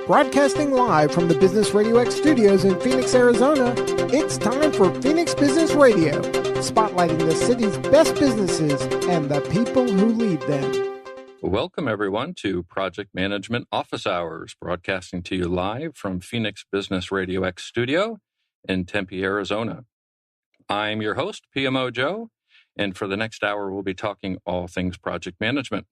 Broadcasting live from the Business Radio X studios in Phoenix, Arizona, it's time for Phoenix Business Radio, spotlighting the city's best businesses and the people who lead them. Welcome, everyone, to Project Management Office Hours, broadcasting to you live from Phoenix Business Radio X studio in Tempe, Arizona. I'm your host, PMO Joe, and for the next hour, we'll be talking all things project management.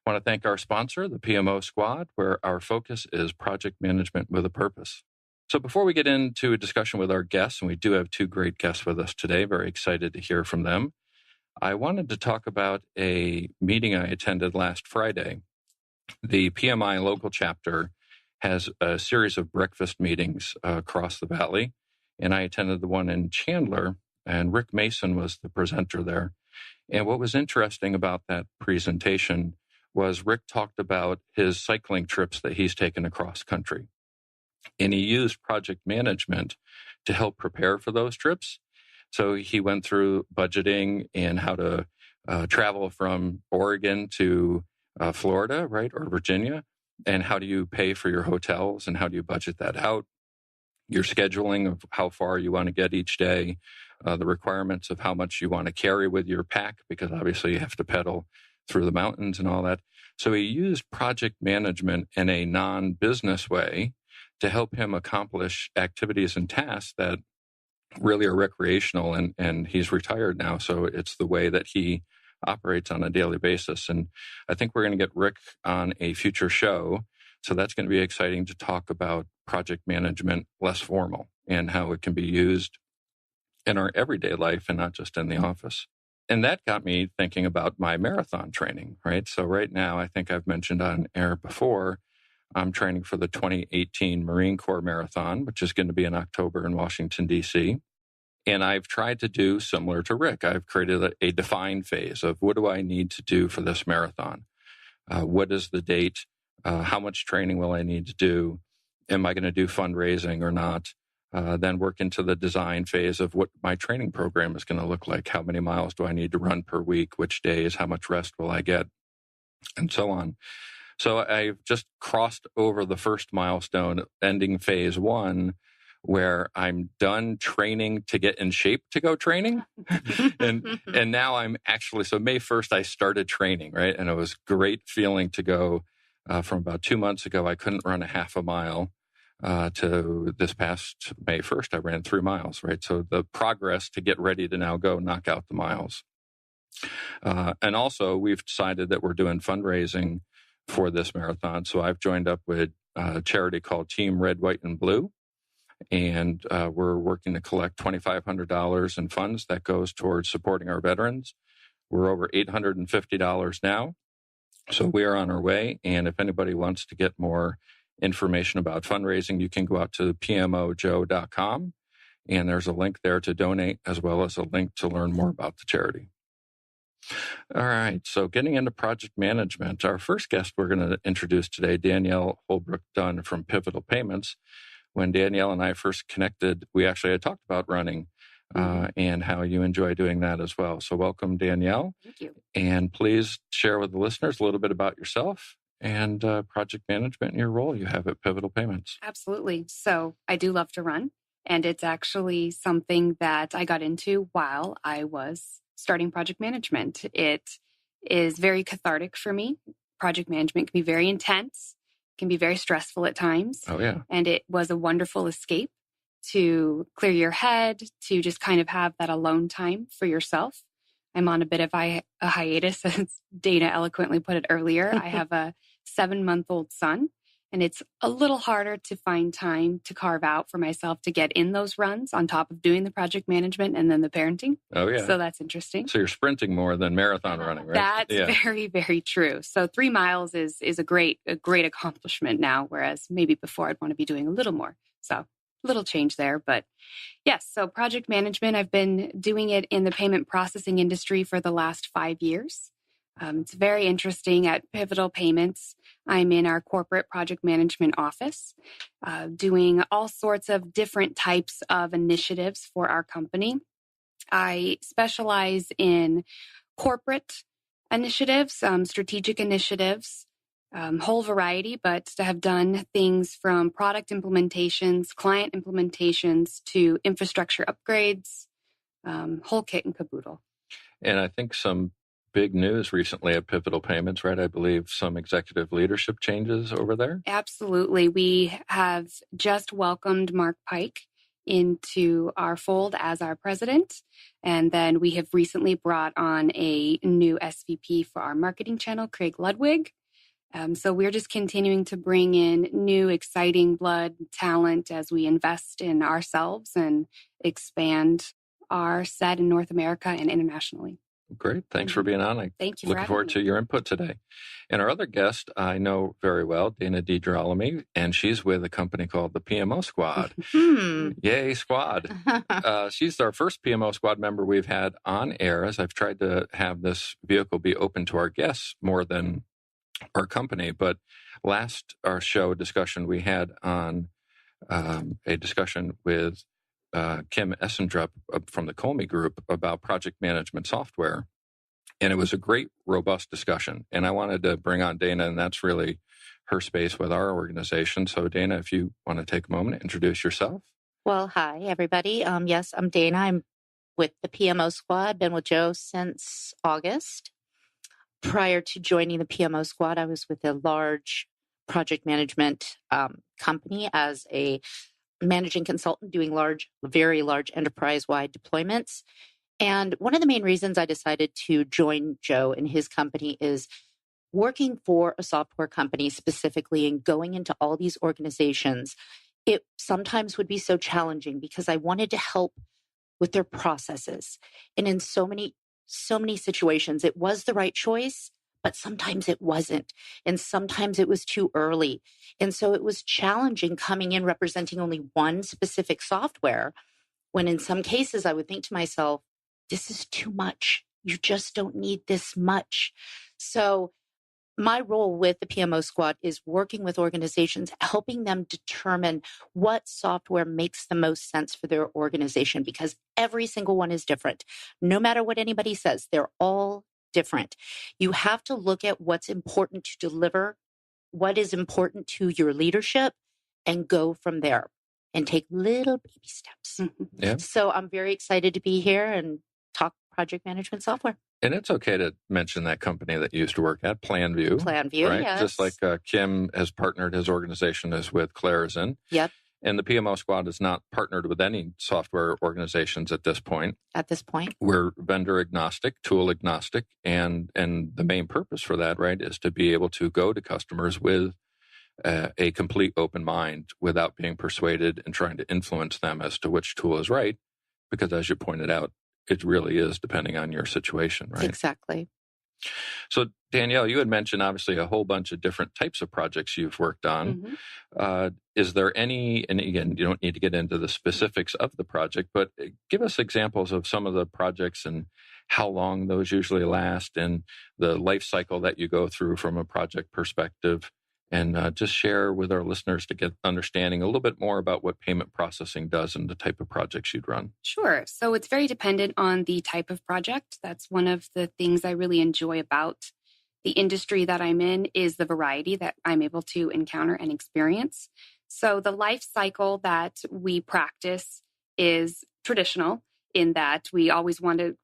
I want to thank our sponsor, the PMO SQUAD, where our focus is project management with a purpose. So before we get into a discussion with our guests, and we do have two great guests with us today, very excited to hear from them, I wanted to talk about a meeting I attended last Friday. The PMI local chapter has a series of breakfast meetings across the valley, and I attended the one in Chandler, and Rick Mason was the presenter there. And what was interesting about that presentation was Rick talked about his cycling trips that he's taken across country. And he used project management to help prepare for those trips. So he went through budgeting and how to travel from Oregon to Florida, right, or Virginia, and how do you pay for your hotels and how do you budget that out, your scheduling of how far you want to get each day, the requirements of how much you want to carry with your pack, because obviously you have to pedal through the mountains and all that. So he used project management in a non-business way to help him accomplish activities and tasks that really are recreational, and he's retired now, so it's the way that he operates on a daily basis. And I think we're going to get Rick on a future show, so that's going to be exciting to talk about project management less formal and how it can be used in our everyday life and not just in the office. And that got me thinking about my marathon training, right? So right now, I think I've mentioned on air before, I'm training for the 2018 Marine Corps Marathon, which is going to be in October in Washington, D.C. And I've tried to do similar to Rick. I've created a defined phase of what do I need to do for this marathon? What is the date? How much training will I need to do? Am I going to do fundraising or not? Then work into the design phase of what my training program is going to look like. How many miles do I need to run per week? Which days? How much rest will I get? And so on. So I've just crossed over the first milestone, ending phase one, where I'm done training to get in shape to go training. and now I'm actually, so May 1st, I started training, right? And it was great feeling to go from about 2 months ago. I couldn't run a half a mile to this past May 1st, I ran 3 miles, right? So the progress to get ready to now go knock out the miles. And also we've decided that we're doing fundraising for this marathon. So I've joined up with a charity called Team Red, White, and Blue. And we're working to collect $2,500 in funds that goes towards supporting our veterans. We're over $850 now. So we are on our way. And if anybody wants to get more information about fundraising, you can go out to PMOJoe.com. And there's a link there to donate, as well as a link to learn more about the charity. All right, so getting into project management, our first guest we're going to introduce today, Danielle Holbrook Dunn from Pivotal Payments. When Danielle and I first connected, we actually had talked about running and how you enjoy doing that as well. So welcome, Danielle. Thank you. And please share with the listeners a little bit about yourself and project management and your role you have at Pivotal Payments. Absolutely. So I do love to run, and it's actually something that I got into while I was starting project management. It is very cathartic for me. Project management can be very intense, can be very stressful at times. Oh, yeah. And it was a wonderful escape to clear your head, to just kind of have that alone time for yourself. I'm on a bit of a hiatus, as Dana eloquently put it earlier. I have a 7-month-old son, and it's a little harder to find time to carve out for myself to get in those runs on top of doing the project management and then the parenting. Oh, yeah. So that's interesting. So you're sprinting more than marathon running, right? That's very, very true. So 3 miles is a great accomplishment now, whereas maybe before I'd want to be doing a little more. So a little change there. But yes, so project management, I've been doing it in the payment processing industry for the last 5 years. It's very interesting. At Pivotal Payments, I'm in our corporate project management office, doing all sorts of different types of initiatives for our company. I specialize in corporate initiatives, strategic initiatives, whole variety, but to have done things from product implementations, client implementations, to infrastructure upgrades, whole kit and caboodle. And I think some big news recently at Pivotal Payments, right? I believe some executive leadership changes over there. Absolutely. We have just welcomed Mark Pike into our fold as our president. And then we have recently brought on a new SVP for our marketing channel, Craig Ludwig. So we're just continuing to bring in new, exciting blood talent as we invest in ourselves and expand our set in North America and internationally. Great. Thanks for being on. Thank you. Looking forward to your input today. And our other guest, I know very well, Dana DiGerolami, and she's with a company called the PMO SQUAD. Yay, squad. She's our first PMO SQUAD member we've had on air, as I've tried to have this vehicle be open to our guests more than our company. But last our show discussion, we had on a discussion with Kim Essendrup from the Colmy Group about project management software. And it was a great, robust discussion. And I wanted to bring on Dana, and that's really her space with our organization. So Dana, if you want to take a moment, introduce yourself. Well, hi, everybody. Yes, I'm Dana. I'm with the PMO SQUAD, been with Joe since August. Prior to joining the PMO SQUAD, I was with a large project management company as a managing consultant doing very large enterprise-wide deployments. And one of the main reasons I decided to join Joe and his company is working for a software company specifically and going into all these organizations. It sometimes would be so challenging because I wanted to help with their processes. And in so many situations, it was the right choice, but sometimes it wasn't. And sometimes it was too early. And so it was challenging coming in representing only one specific software, when in some cases I would think to myself, this is too much. You just don't need this much. So my role with the PMO SQUAD is working with organizations, helping them determine what software makes the most sense for their organization, because every single one is different. No matter what anybody says, they're all different. You have to look at what's important to deliver, what is important to your leadership, and go from there and take little baby steps. Yeah. So I'm very excited to be here and talk project management software. And it's okay to mention that company that you used to work at, PlanView. PlanView, right? Yes. Just like Kim has partnered, his organization is with Clarizen. Yep. And the PMO SQUAD is not partnered with any software organizations at this point. We're vendor agnostic, tool agnostic, and the main purpose for that, right, is to be able to go to customers with a complete open mind without being persuaded and trying to influence them as to which tool is right. Because as you pointed out, it really is depending on your situation, right? Exactly. So Danielle, you had mentioned obviously a whole bunch of different types of projects you've worked on. Is there any, and again, you don't need to get into the specifics of the project, but give us examples of some of the projects and how long those usually last and the life cycle that you go through from a project perspective. And just share with our listeners to get understanding a little bit more about what payment processing does and the type of projects you'd run. Sure. So it's very dependent on the type of project. That's one of the things I really enjoy about the industry that I'm in, is the variety that I'm able to encounter and experience. So the life cycle that we practice is traditional in that we always want to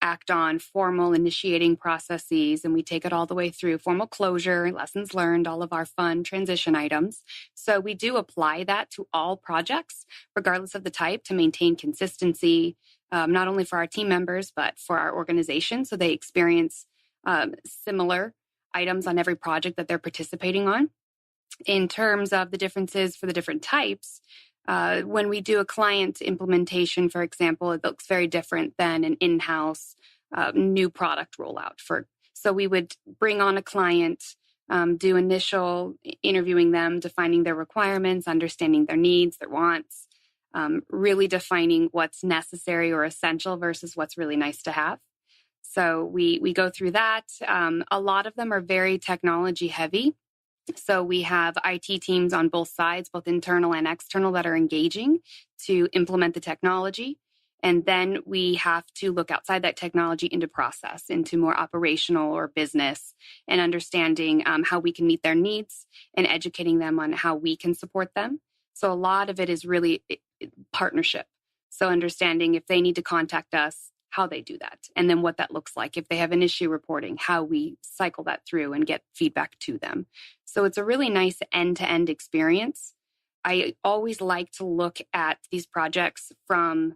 act on formal initiating processes, and we take it all the way through formal closure, lessons learned, all of our fun transition items. So we do apply that to all projects, regardless of the type, to maintain consistency, not only for our team members, but for our organization. So they experience similar items on every project that they're participating on. In terms of the differences for the different types, when we do a client implementation, for example, it looks very different than an in-house new product rollout. So we would bring on a client, do initial interviewing them, defining their requirements, understanding their needs, their wants, really defining what's necessary or essential versus what's really nice to have. So we go through that. A lot of them are very technology heavy. So we have IT teams on both sides, both internal and external, that are engaging to implement the technology. And then we have to look outside that technology into process, into more operational or business, and understanding how we can meet their needs and educating them on how we can support them. So a lot of it is really partnership. So understanding if they need to contact us, how they do that, and then what that looks like. If they have an issue reporting, how we cycle that through and get feedback to them. So it's a really nice end-to-end experience. I always like to look at these projects from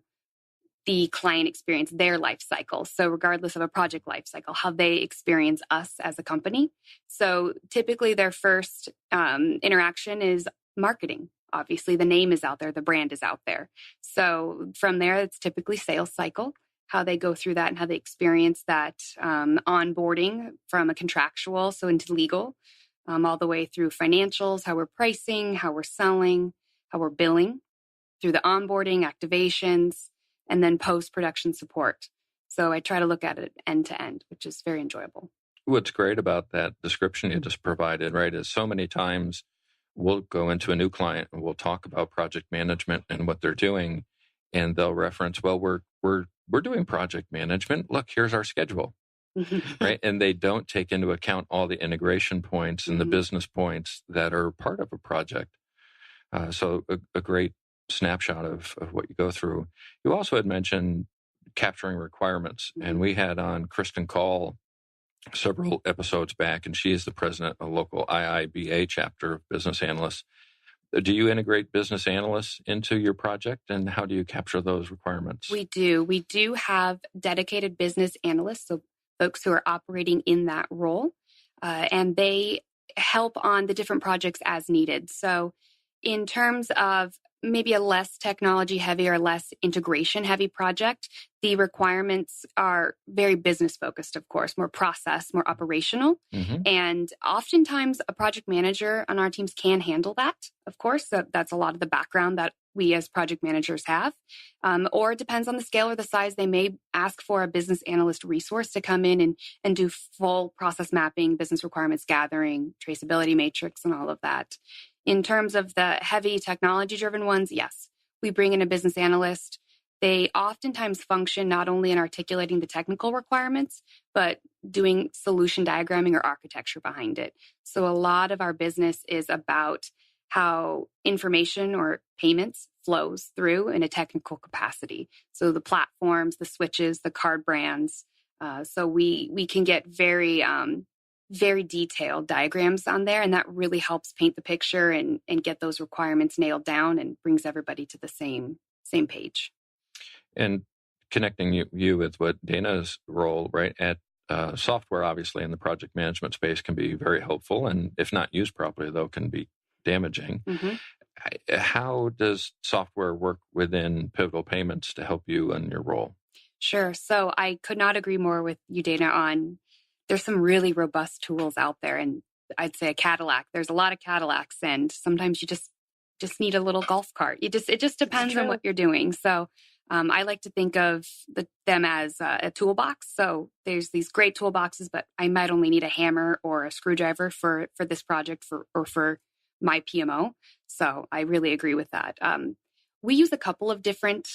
the client experience, their life cycle. So regardless of a project life cycle, how they experience us as a company. So typically their first interaction is marketing. Obviously, the name is out there, the brand is out there. So from there, it's typically sales cycle, how they go through that and how they experience that onboarding from a contractual, so into legal, all the way through financials, how we're pricing, how we're selling, how we're billing, through the onboarding, activations, and then post-production support. So I try to look at it end to end, which is very enjoyable. What's great about that description you just provided, right, is so many times we'll go into a new client and we'll talk about project management and what they're doing, and they'll reference, well, we're doing project management. Look, here's our schedule, right? And they don't take into account all the integration points and the business points that are part of a project. So a great snapshot of what you go through. You also had mentioned capturing requirements, and we had on Kristen Call several episodes back, and she is the president of local IIBA chapter of business analysts. Do you integrate business analysts into your project, and how do you capture those requirements? We do. We do have dedicated business analysts, so folks who are operating in that role, and they help on the different projects as needed. So in terms of maybe a less technology heavy or less integration heavy project, the requirements are very business focused, of course, more process, more operational. And oftentimes a project manager on our teams can handle that, of course. So that's a lot of the background that we as project managers have. Or it depends on the scale or the size. They may ask for a business analyst resource to come in and do full process mapping, business requirements gathering, traceability matrix, and all of that. In terms of the heavy technology-driven ones, yes, we bring in a business analyst. They oftentimes function not only in articulating the technical requirements, but doing solution diagramming or architecture behind it. So a lot of our business is about how information or payments flows through in a technical capacity. So the platforms, the switches, the card brands. So we can get very detailed diagrams on there, and that really helps paint the picture and get those requirements nailed down and brings everybody to the same page. And connecting you with what Dana's role, right, at software, obviously, in the project management space can be very helpful, and if not used properly, though, can be damaging. How does software work within Pivotal Payments to help you in your role? Sure. So I could not agree more with you, Dana, on there's some really robust tools out there. And I'd say a Cadillac, there's a lot of Cadillacs, and sometimes you just need a little golf cart. It just depends on what you're doing. So I like to think of them as a toolbox. So there's these great toolboxes, but I might only need a hammer or a screwdriver for this project or for my PMO. So I really agree with that. We use a couple of different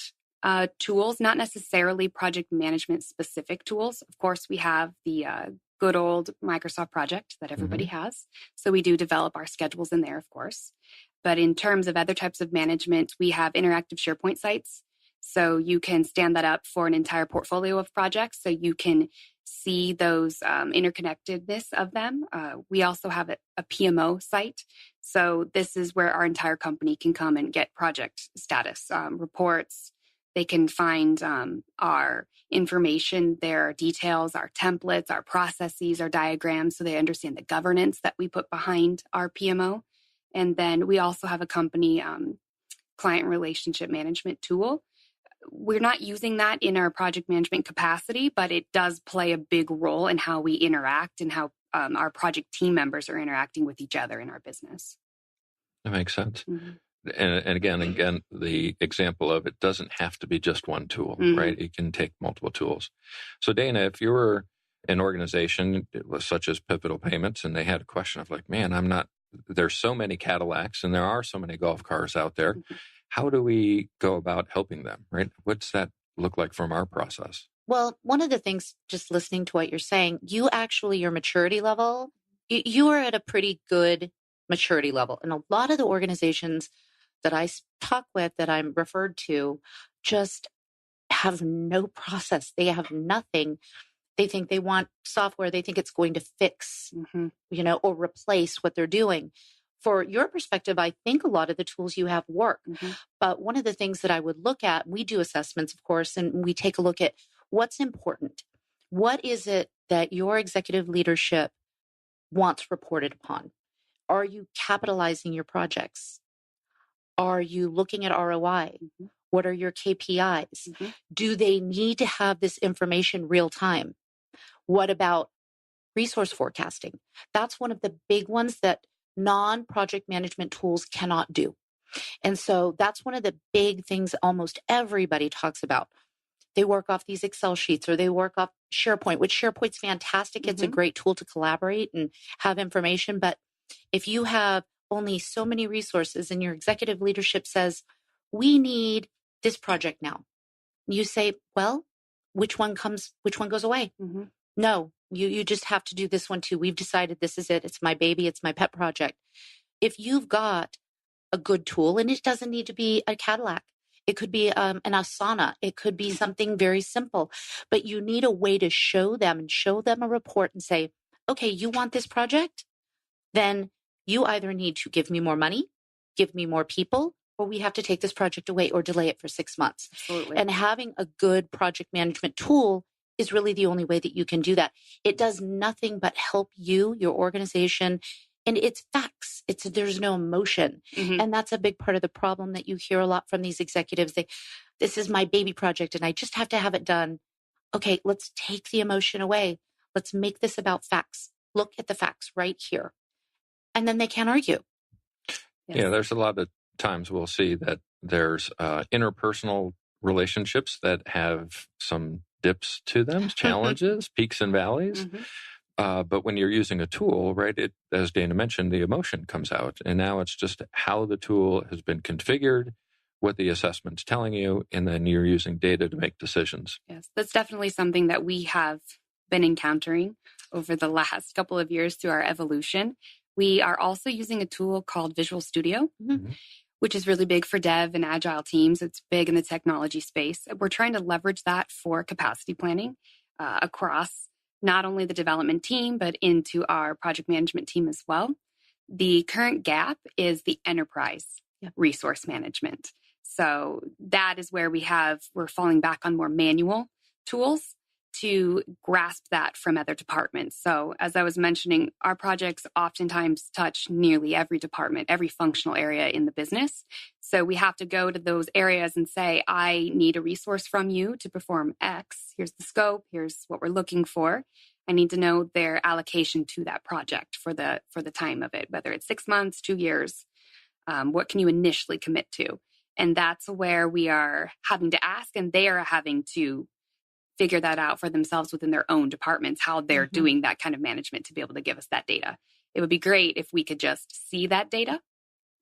tools, not necessarily project management specific tools. Of course, we have the good old Microsoft project that everybody has. So we do develop our schedules in there, of course. But in terms of other types of management, we have interactive SharePoint sites. So you can stand that up for an entire portfolio of projects. So you can see those interconnectedness of them. We also have a PMO site. So this is where our entire company can come and get project status reports. They can find our information, their details, our templates, our processes, our diagrams, so they understand the governance that we put behind our PMO. And then we also have a company client relationship management tool. We're not using that in our project management capacity, but it does play a big role in how we interact and how our project team members are interacting with each other in our business. That makes sense. And again, the example of it doesn't have to be just one tool, right? It can take multiple tools. So Dana, if you were an organization such as Pivotal Payments and they had a question of like, man, there's so many Cadillacs and there are so many golf cars out there. How do we go about helping them, right? What's that look like from our process? Well, one of the things, just listening to what you're saying, your maturity level, you are at a pretty good maturity level. And a lot of the organizations that I talk with, that I'm referred to, just have no process. They have nothing. They think they want software. They think it's going to fix, or replace what they're doing. For your perspective, I think a lot of the tools you have work. But one of the things that I would look at, we do assessments, of course, and we take a look at what's important. What is it that your executive leadership wants reported upon? Are you capitalizing your projects? Are you looking at ROI? What are your KPIs? Do they need to have this information real time? What about resource forecasting? That's one of the big ones that non-project management tools cannot do. And so that's one of the big things almost everybody talks about. They work off these Excel sheets or they work off SharePoint, which SharePoint's fantastic. It's a great tool to collaborate and have information. But if you have only so many resources and your executive leadership says, we need this project now, you say, well, which one goes away? No, you just have to do this one too. We've decided this is it. It's my baby. It's my pet project. If you've got a good tool, and it doesn't need to be a Cadillac, it could be an Asana, it could be something very simple, but you need a way to show them a report and say, okay, you want this project? Then you either need to give me more money, give me more people, or we have to take this project away or delay it for 6 months. Absolutely. And having a good project management tool is really the only way that you can do that. It does nothing but help you, your organization, and it's facts. There's no emotion. And that's a big part of the problem that you hear a lot from these executives. This is my baby project and I just have to have it done. Okay, let's take the emotion away. Let's make this about facts. Look at the facts right here. And then they can't argue. Yes. Yeah, there's a lot of times we'll see that there's interpersonal relationships that have some dips to them, challenges, peaks and valleys. But when you're using a tool, right, as Dana mentioned, the emotion comes out. And now it's just how the tool has been configured, what the assessment's telling you, and then you're using data to make decisions. Yes, that's definitely something that we have been encountering over the last couple of years through our evolution. We are also using a tool called Visual Studio, which is really big for dev and agile teams. It's big in the technology space. We're trying to leverage that for capacity planning across not only the development team, but into our project management team as well. The current gap is the enterprise resource management. So that is where we're falling back on more manual tools to grasp that from other departments. So as I was mentioning, our projects oftentimes touch nearly every department, every functional area in the business. So we have to go to those areas and say, I need a resource from you to perform X. Here's the scope. Here's what we're looking for. I need to know their allocation to that project for the time of it, whether it's 6 months, 2 years. What can you initially commit to? And that's where we are having to ask, and they are having to figure that out for themselves within their own departments, how they're doing that kind of management to be able to give us that data. It would be great if we could just see that data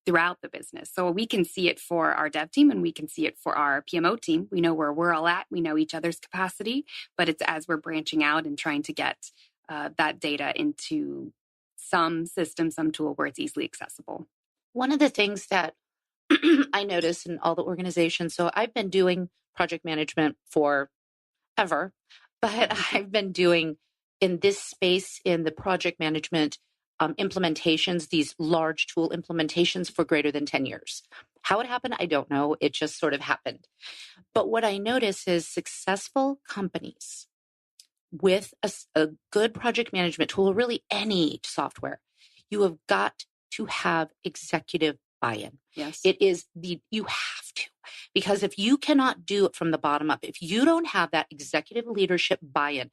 throughout the business. So we can see it for our dev team and we can see it for our PMO team. We know where we're all at. We know each other's capacity, but it's as we're branching out and trying to get that data into some system, some tool where it's easily accessible. One of the things that I notice in all the organizations, so I've been doing project management for ever, but I've been doing in this space in the project management implementations, these large tool implementations for greater than 10 years. How it happened, I don't know. It just sort of happened. But what I notice is successful companies with a good project management tool, really any software, you have got to have executive buy-in. Yes. You have to, because if you cannot do it from the bottom up, if you don't have that executive leadership buy-in,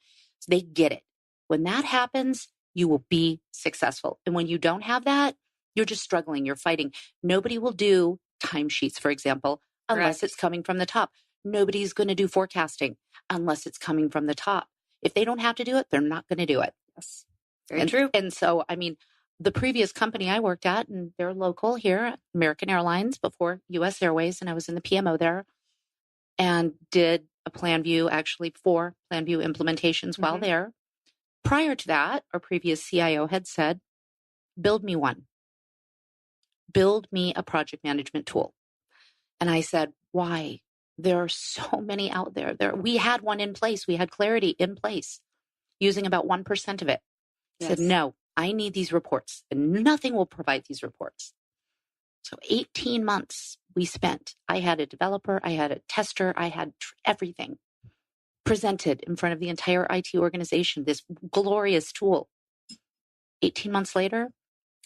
they get it. When that happens, you will be successful. And when you don't have that, you're just struggling, you're fighting. Nobody will do timesheets, for example, unless it's coming from the top. Nobody's going to do forecasting unless it's coming from the top. If they don't have to do it, they're not going to do it. Yes. Very true. And so, I mean, the previous company I worked at, and they're local here, American Airlines before US Airways, and I was in the PMO there. and did a plan view, actually 4 plan view implementations while there. Prior to that, our previous CIO had said, build me one. Build me a project management tool. And I said, why? There are so many out there. We had one in place. We had Clarity in place, using about 1% of it. Yes. Said, no, I need these reports, and nothing will provide these reports. So 18 months we spent. I had a developer, I had a tester, I had everything presented in front of the entire IT organization, this glorious tool. 18 months later,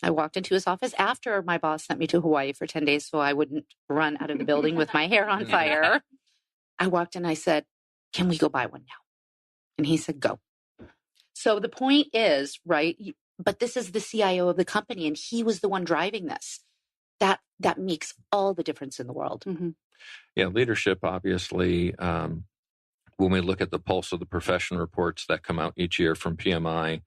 I walked into his office after my boss sent me to Hawaii for 10 days so I wouldn't run out of the building with my hair on fire. I walked in, I said, can we go buy one now? And he said, go. So the point is, right, but this is the CIO of the company, and he was the one driving this. That makes all the difference in the world. Yeah, leadership, obviously, when we look at the pulse of the profession reports that come out each year from PMI,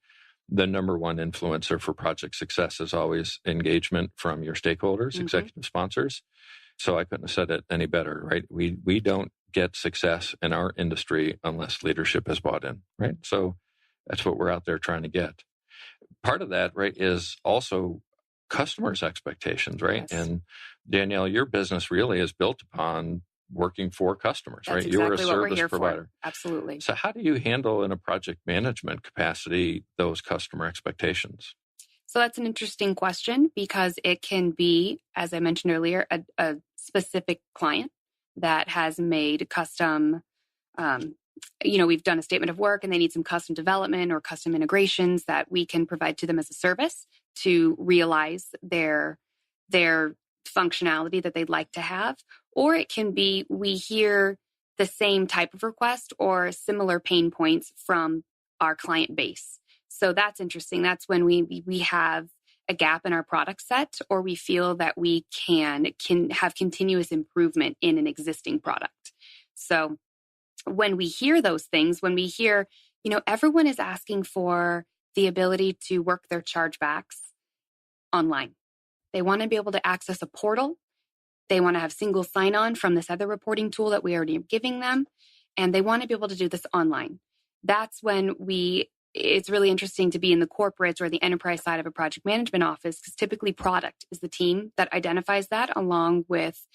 the number one influencer for project success is always engagement from your stakeholders, executive sponsors. So I couldn't have said it any better, right? We don't get success in our industry unless leadership is bought in, right? So that's what we're out there trying to get. Part of that, right, is also customers' expectations, right? Yes. And Danielle, your business really is built upon working for customers, That's right? Exactly You're a service provider. For. Absolutely. So how do you handle in a project management capacity those customer expectations? So that's an interesting question because it can be, as I mentioned earlier, a specific client that has made custom, we've done a statement of work and they need some custom development or custom integrations that we can provide to them as a service to realize their functionality that they'd like to have. Or it can be we hear the same type of request or similar pain points from our client base. So that's interesting. That's when we have a gap in our product set, or we feel that we can have continuous improvement in an existing product. So when we hear those things, when we hear, everyone is asking for the ability to work their chargebacks online. They want to be able to access a portal. They want to have single sign-on from this other reporting tool that we already are giving them. And they want to be able to do this online. That's when it's really interesting to be in the corporate or the enterprise side of a project management office, because typically product is the team that identifies that along with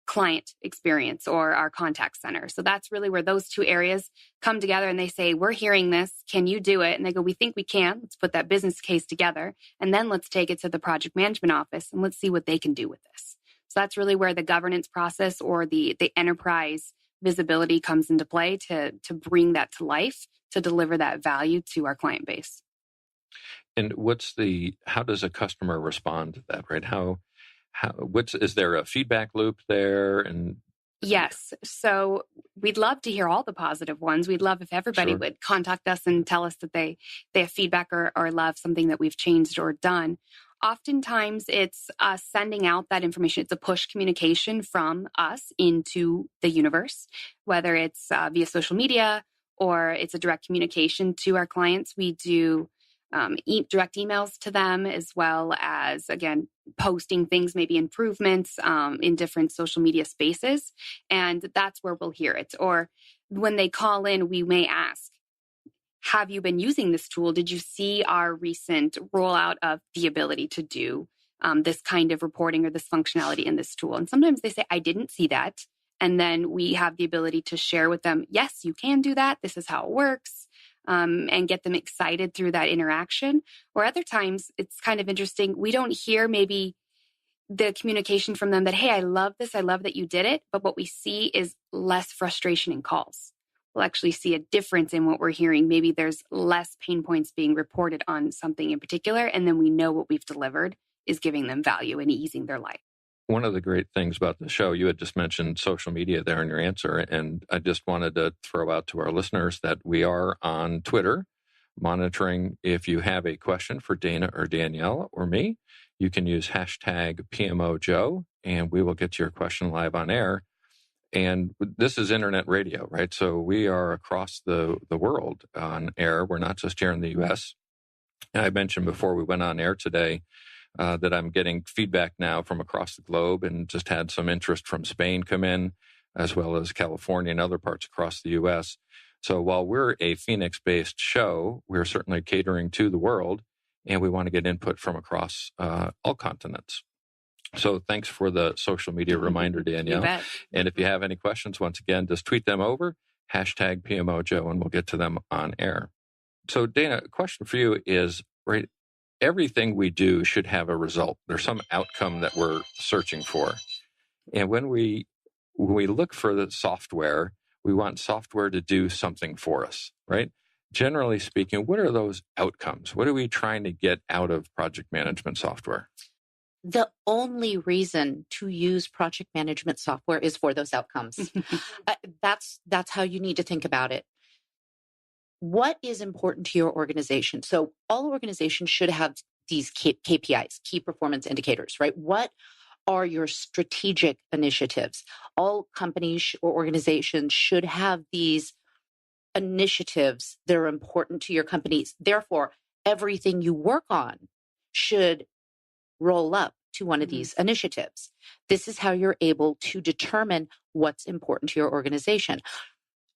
client experience or our contact center. So that's really where those two areas come together and they say, we're hearing this. Can you do it? And they go, we think we can. Let's put that business case together. And then let's take it to the project management office and let's see what they can do with this. So that's really where the governance process or the enterprise visibility comes into play to bring that to life, to deliver that value to our client base. And how does a customer respond to that, right? Is there a feedback loop there? And yes. So we'd love to hear all the positive ones. We'd love if everybody would contact us and tell us that they have feedback or love something that we've changed or done. Oftentimes it's us sending out that information. It's a push communication from us into the universe, whether it's via social media or it's a direct communication to our clients. We do direct emails to them, as well as, again, posting things, maybe improvements in different social media spaces. And that's where we'll hear it. Or when they call in, we may ask, have you been using this tool? Did you see our recent rollout of the ability to do this kind of reporting or this functionality in this tool? And sometimes they say, I didn't see that. And then we have the ability to share with them, yes, you can do that. This is how it works. And get them excited through that interaction. Or other times, it's kind of interesting. We don't hear maybe the communication from them that, hey, I love this. I love that you did it. But what we see is less frustration in calls. We'll actually see a difference in what we're hearing. Maybe there's less pain points being reported on something in particular. And then we know what we've delivered is giving them value and easing their life. One of the great things about the show, you had just mentioned social media there in your answer, and I just wanted to throw out to our listeners that we are on Twitter monitoring. If you have a question for Dana or Danielle or me, you can use hashtag PMO Joe, and we will get your question live on air. And this is internet radio, right? So we are across the world on air. We're not just here in the U.S. I mentioned before we went on air today that I'm getting feedback now from across the globe, and just had some interest from Spain come in. as well as California and other parts across the U.S. So while we're a Phoenix-based show, we're certainly catering to the world, and we want to get input from across all continents. So thanks for the social media reminder, Danielle. You bet. And if you have any questions, once again, just tweet them over, #PMO Joe, and we'll get to them on air. So Dana, a question for you is, right, everything we do should have a result. There's some outcome that we're searching for. And when we look for the software, we want software to do something for us, right? Generally speaking, what are those outcomes? What are we trying to get out of project management software? The only reason to use project management software is for those outcomes. That's how you need to think about it. What is important to your organization? So all organizations should have these KPIs, key performance indicators, right? What are your strategic initiatives? All companies or organizations should have these initiatives that are important to your companies. Therefore, everything you work on should roll up to one of these initiatives. This is how you're able to determine what's important to your organization.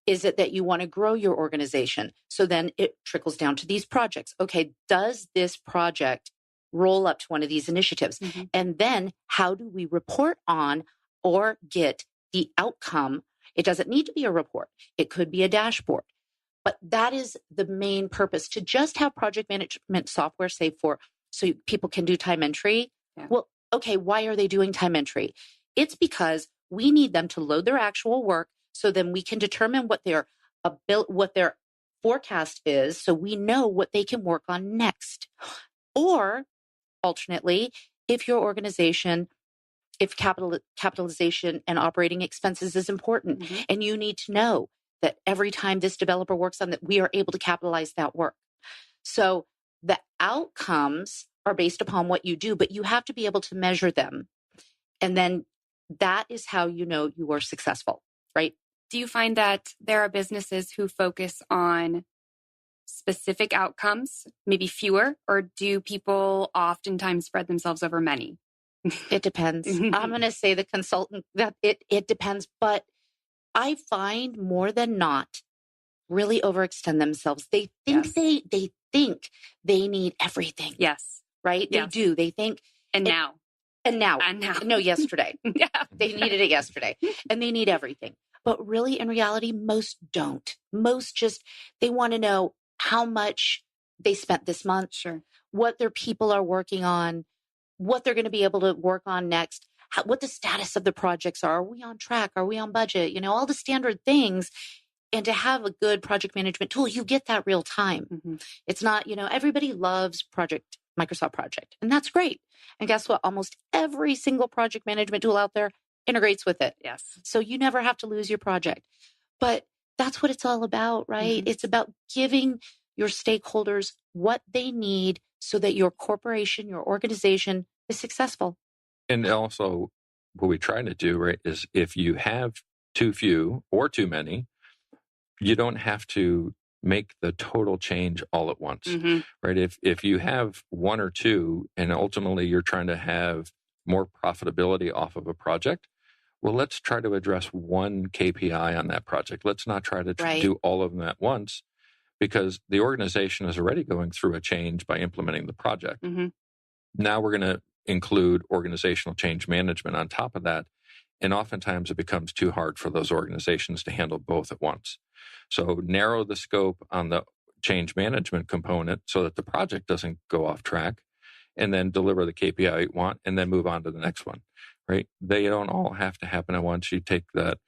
Is it that you want to grow your organization? So then it trickles down to these projects. Okay, does this project roll up to one of these initiatives? And then how do we report on or get the outcome? It doesn't need to be a report. It could be a dashboard. But that is the main purpose, to just have project management software, say so people can do time entry. Yeah. Well, okay, why are they doing time entry? It's because we need them to load their actual work, so then we can determine what their forecast is, so we know what they can work on next. Or alternately, if your organization, if capitalization and operating expenses is important, and you need to know that every time this developer works on that, we are able to capitalize that work. So the outcomes are based upon what you do, but you have to be able to measure them. And then that is how you know you are successful, right? Do you find that there are businesses who focus on specific outcomes, maybe fewer, or do people oftentimes spread themselves over many? It depends. I'm going to say the consultant that it depends, but I find more than not really overextend themselves. They think they think they need everything. Yes. Right? Yes. They do. They think And now. No, yesterday. Yeah. They needed it yesterday. And they need everything. But really, in reality, most don't. Most just, they want to know how much they spent this month, what their people are working on, what they're going to be able to work on next, what the status of the projects are. Are we on track? Are we on budget? You know, all the standard things. And to have a good project management tool, you get that real time. It's not, everybody loves Microsoft Project, and that's great. And guess what? Almost every single project management tool out there integrates with it. Yes. So you never have to lose your project. But that's what it's all about, right? It's about giving your stakeholders what they need so that your corporation, your organization is successful. And also what we try to do, right, is if you have too few or too many, you don't have to make the total change all at once, right? If you have one or two and ultimately you're trying to have more profitability off of a project, well, let's try to address one KPI on that project. Let's not try to do all of them at once, because the organization is already going through a change by implementing the project. Now we're going to include organizational change management on top of that. And oftentimes it becomes too hard for those organizations to handle both at once. So narrow the scope on the change management component so that the project doesn't go off track, and then deliver the KPI you want, and then move on to the next one, right? They don't all have to happen at once. You take that,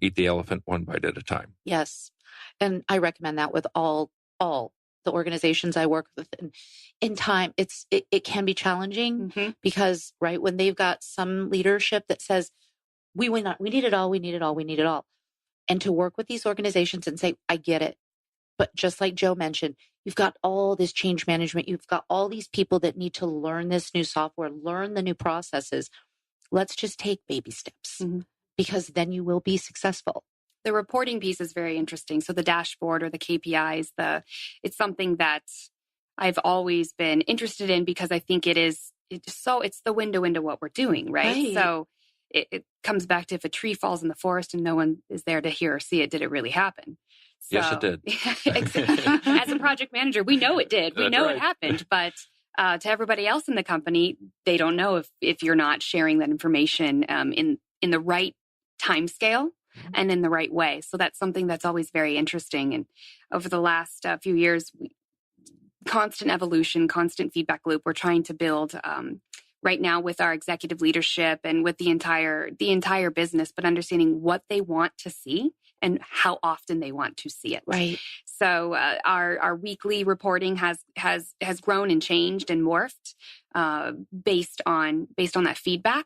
eat the elephant one bite at a time. Yes. And I recommend that with all the organizations I work with. And in time, it can be challenging because, right, when they've got some leadership that says, we need it all, we need it all, we need it all. And to work with these organizations and say, I get it. But just like Joe mentioned, you've got all this change management. You've got all these people that need to learn this new software, learn the new processes. Let's just take baby steps because then you will be successful. The reporting piece is very interesting. So the dashboard or the KPIs, it's something that I've always been interested in because I think it's the window into what we're doing, right? So it comes back to if a tree falls in the forest and no one is there to hear or see it, did it really happen? So, yes, it did. As a project manager, we know it did. We know it happened, but to everybody else in the company, they don't know if you're not sharing that information in the right time scale and in the right way. So that's something that's always very interesting. And over the last few years, constant evolution, constant feedback loop. We're trying to build right now with our executive leadership and with the entire business, but understanding what they want to see and how often they want to see it. Right. So our weekly reporting has grown and changed and morphed based on that feedback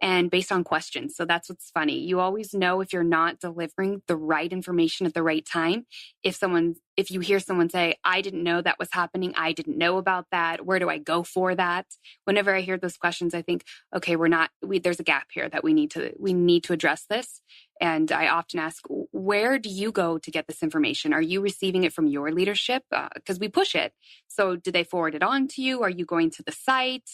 and based on questions. So that's what's funny. You always know if you're not delivering the right information at the right time. If you hear someone say, I didn't know that was happening, I didn't know about that, where do I go for that? Whenever I hear those questions, I think, okay, there's a gap here that we need to address this. And I often ask, where do you go to get this information? Are you receiving it from your leadership? Because we push it. So did they forward it on to you? Are you going to the site?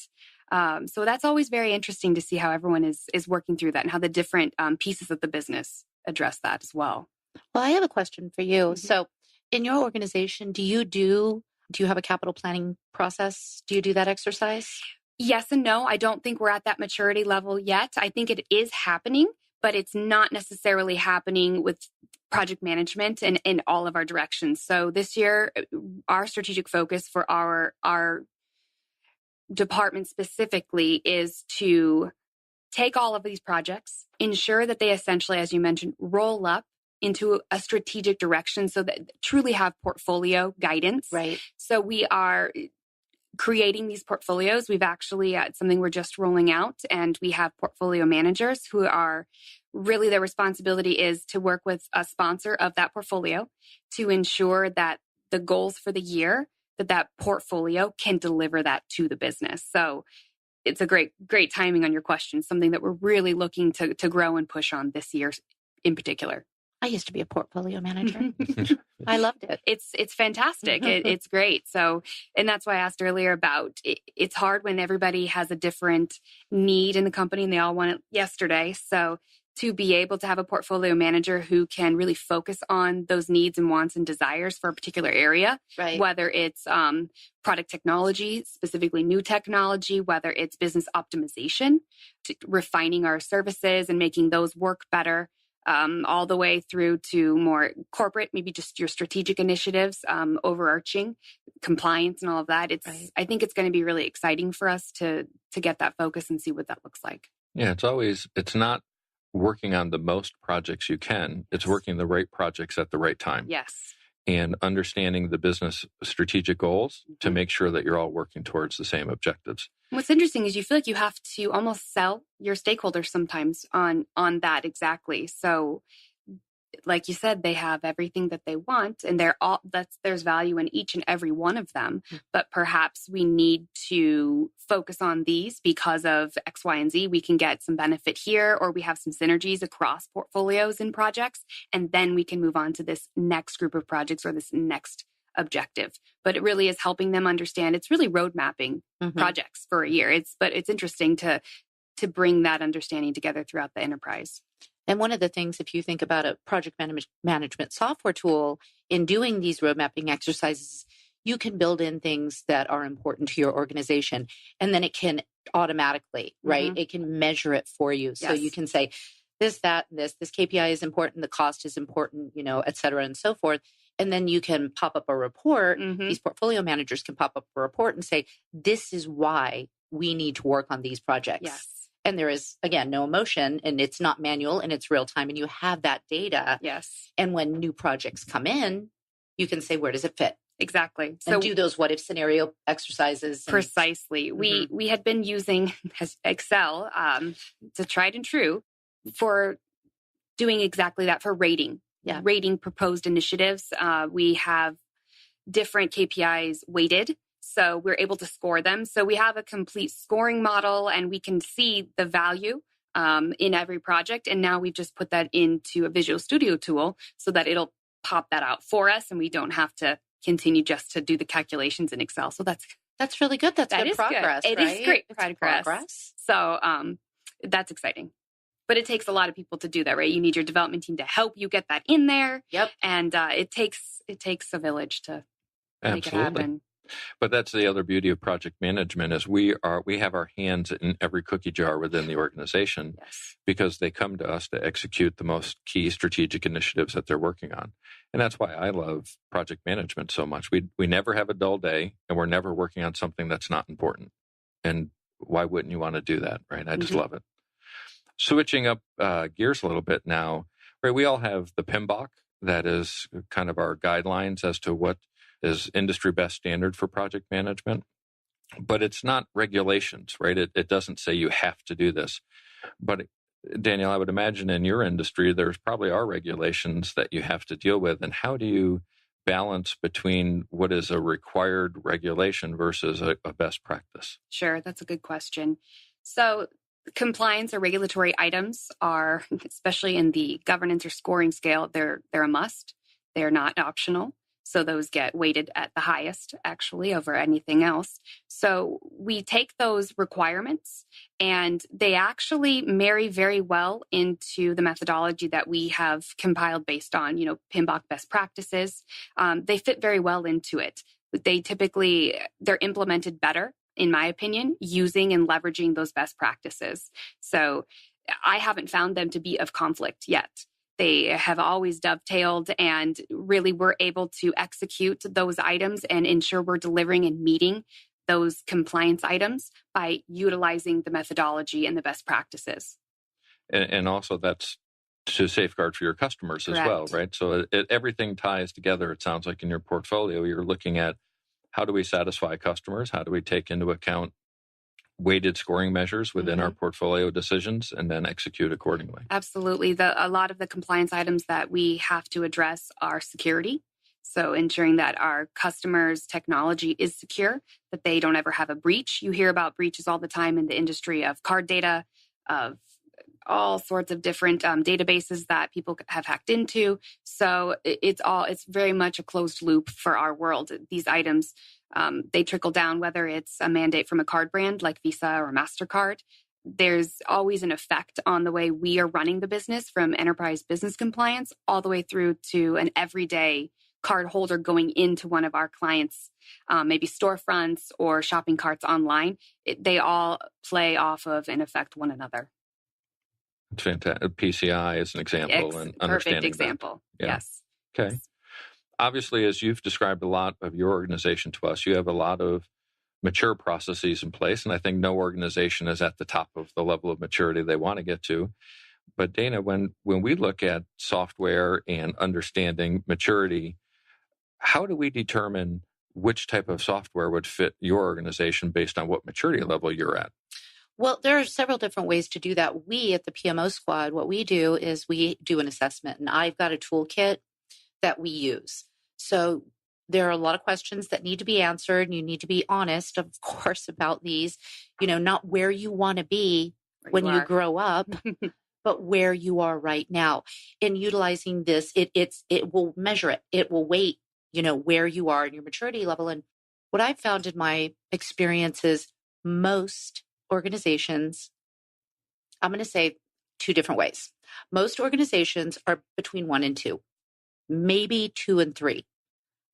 So that's always very interesting to see how everyone is working through that and how the different pieces of the business address that as well. Well, I have a question for you. Mm-hmm. So in your organization, do you have a capital planning process? Do you do that exercise? Yes and no. I don't think we're at that maturity level yet. I think it is happening, but it's not necessarily happening with project management and in all of our directions. So this year, our strategic focus for our department specifically is to take all of these projects, ensure that they essentially, as you mentioned, roll up into a strategic direction so that truly have portfolio guidance. Right. So we are creating these portfolios. We've actually, it's something we're just rolling out, and we have portfolio managers who are really, their responsibility is to work with a sponsor of that portfolio to ensure that the goals for the year, that portfolio can deliver that to the business. So it's a great timing on your question, something that we're really looking to grow and push on this year in particular. I used to be a portfolio manager. I loved it. It's fantastic. It's great. So, and that's why I asked earlier about it's hard when everybody has a different need in the company and they all want it yesterday. So to be able to have a portfolio manager who can really focus on those needs and wants and desires for a particular area, right, whether it's product technology, specifically new technology, whether it's business optimization, refining our services and making those work better, all the way through to more corporate, maybe just your strategic initiatives, overarching compliance and all of that. Right. I think it's going to be really exciting for us to get that focus and see what that looks like. Yeah, it's not working on the most projects you can. It's working the right projects at the right time. Yes. And understanding the business strategic goals to make sure that you're all working towards the same objectives. What's interesting is you feel like you have to almost sell your stakeholders sometimes on that exactly. So like you said, they have everything that they want and there's value in each and every one of them. But perhaps we need to focus on these because of X, Y, and Z. We can get some benefit here, or we have some synergies across portfolios and projects. And then we can move on to this next group of projects or this next objective. But it really is helping them understand. It's really road mapping projects for a year. But it's interesting to bring that understanding together throughout the enterprise. And one of the things, if you think about a project management software tool, in doing these road mapping exercises, you can build in things that are important to your organization. And then it can automatically, right? It can measure it for you. So you can say, this KPI is important, the cost is important, et cetera, and so forth. And then you can pop up a report. These portfolio managers can pop up a report and say, this is why we need to work on these projects. Yes. And there is, again, no emotion, and it's not manual, and it's real time, and you have that data. Yes. And when new projects come in, you can say, where does it fit? Exactly. So do those what if scenario exercises. Precisely. We had been using Excel to tried and true for doing exactly that, for rating. Yeah. Rating proposed initiatives. We have different KPIs weighted. So we're able to score them. So we have a complete scoring model and we can see the value in every project. And now we've just put that into a Visual Studio tool so that it'll pop that out for us and we don't have to continue just to do the calculations in Excel. So that's really good. That's good progress. Good. It right? is great it's progress. So that's exciting. But it takes a lot of people to do that, right? You need your development team to help you get that in there. Yep. And it takes a village to make it happen. But that's the other beauty of project management is we have our hands in every cookie jar within the organization. Yes. Because they come to us to execute the most key strategic initiatives that they're working on. And that's why I love project management so much. We never have a dull day, and we're never working on something that's not important. And why wouldn't you want to do that, right? I just love it. Switching up gears a little bit now, right? We all have the PMBOK that is kind of our guidelines as to what is industry best standard for project management. But it's not regulations, right? It doesn't say you have to do this. But Danielle, I would imagine in your industry, there's probably are regulations that you have to deal with. And how do you balance between what is a required regulation versus a best practice? Sure, that's a good question. So compliance or regulatory items are, especially in the governance or scoring scale, they're a must. They're not optional. So those get weighted at the highest, actually, over anything else. So we take those requirements and they actually marry very well into the methodology that we have compiled based on, PMBOK best practices. They fit very well into it. They're implemented better, in my opinion, using and leveraging those best practices. So I haven't found them to be of conflict yet. They have always dovetailed and really we're able to execute those items and ensure we're delivering and meeting those compliance items by utilizing the methodology and the best practices. And also that's to safeguard for your customers as well, right? So everything ties together. It sounds like in your portfolio, you're looking at how do we satisfy customers? How do we take into account weighted scoring measures within our portfolio decisions and then execute accordingly? Absolutely. A lot of the compliance items that we have to address are security. So ensuring that our customers' technology is secure, that they don't ever have a breach. You hear about breaches all the time in the industry of card data, of all sorts of different databases that people have hacked into. So it's very much a closed loop for our world. These items, they trickle down, whether it's a mandate from a card brand like Visa or MasterCard. There's always an effect on the way we are running the business, from enterprise business compliance all the way through to an everyday card holder going into one of our clients, maybe storefronts or shopping carts online. They all play off of and affect one another. It's fantastic. PCI is an example and understanding perfect example. That. Yeah. Yes. Okay. Obviously, as you've described a lot of your organization to us, you have a lot of mature processes in place. And I think no organization is at the top of the level of maturity they want to get to. But Dana, when we look at software and understanding maturity, how do we determine which type of software would fit your organization based on what maturity level you're at? Well, there are several different ways to do that. We at the PMO Squad, what we do is we do an assessment, and I've got a toolkit that we use. So there are a lot of questions that need to be answered, and you need to be honest, of course, about these, not where you want to be when you grow up, but where you are right now. In utilizing this, it will measure it. It will weight, where you are in your maturity level. And what I've found in my experience is most organizations, I'm going to say two different ways. Most organizations are between 1 and 2, maybe 2 and 3.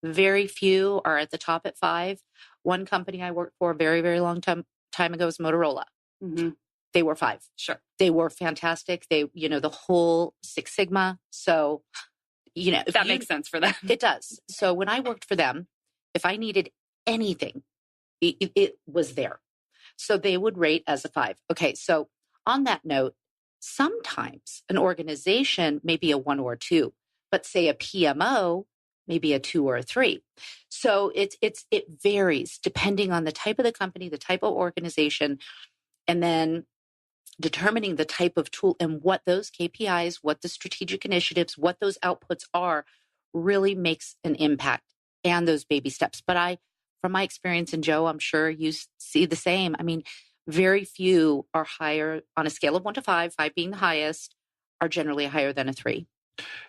Very few are at the top at 5. One company I worked for a very, very long time ago was Motorola. Mm-hmm. They were 5. Sure. They were fantastic. They, the whole Six Sigma. So, that makes sense for them. It does. So when I worked for them, if I needed anything, it was there. So they would rate as a 5. Okay. So on that note, sometimes an organization may be a 1 or a 2, but say a PMO, maybe a 2 or a 3. So it varies depending on the type of the company, the type of organization, and then determining the type of tool and what those KPIs, what the strategic initiatives, what those outputs are really makes an impact, and those baby steps. But from my experience, and Joe, I'm sure you see the same. I mean, very few are higher on a scale of 1 to 5, 5 being the highest, are generally higher than a 3.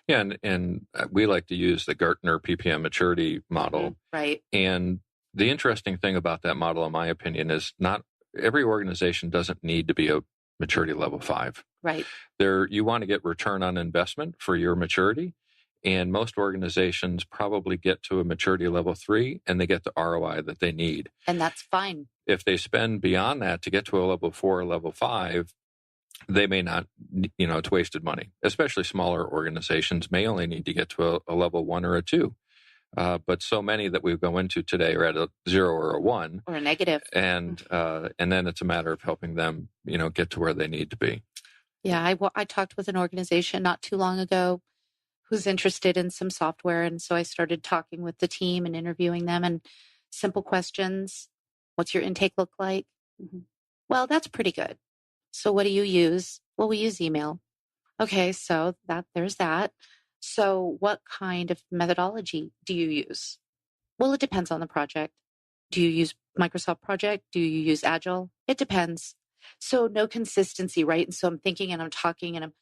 Yeah, and we like to use the Gartner PPM maturity model. Mm-hmm. Right. And the interesting thing about that model, in my opinion, is not every organization doesn't need to be a maturity level 5. Right. You want to get return on investment for your maturity. And most organizations probably get to a maturity level 3 and they get the ROI that they need. And that's fine. If they spend beyond that to get to a level 4 or level 5, they may not, it's wasted money. Especially smaller organizations may only need to get to a level 1 or a 2. But so many that we go into today are at a 0 or a 1. Or a negative. And then it's a matter of helping them, get to where they need to be. Yeah, I talked with an organization not too long ago who's interested in some software. And so I started talking with the team and interviewing them, and simple questions. What's your intake look like? Mm-hmm. Well, that's pretty good. So what do you use? Well, we use email. Okay, so there's that. So what kind of methodology do you use? Well, it depends on the project. Do you use Microsoft Project? Do you use Agile? It depends. So no consistency, right? And so I'm thinking and I'm talking and I'm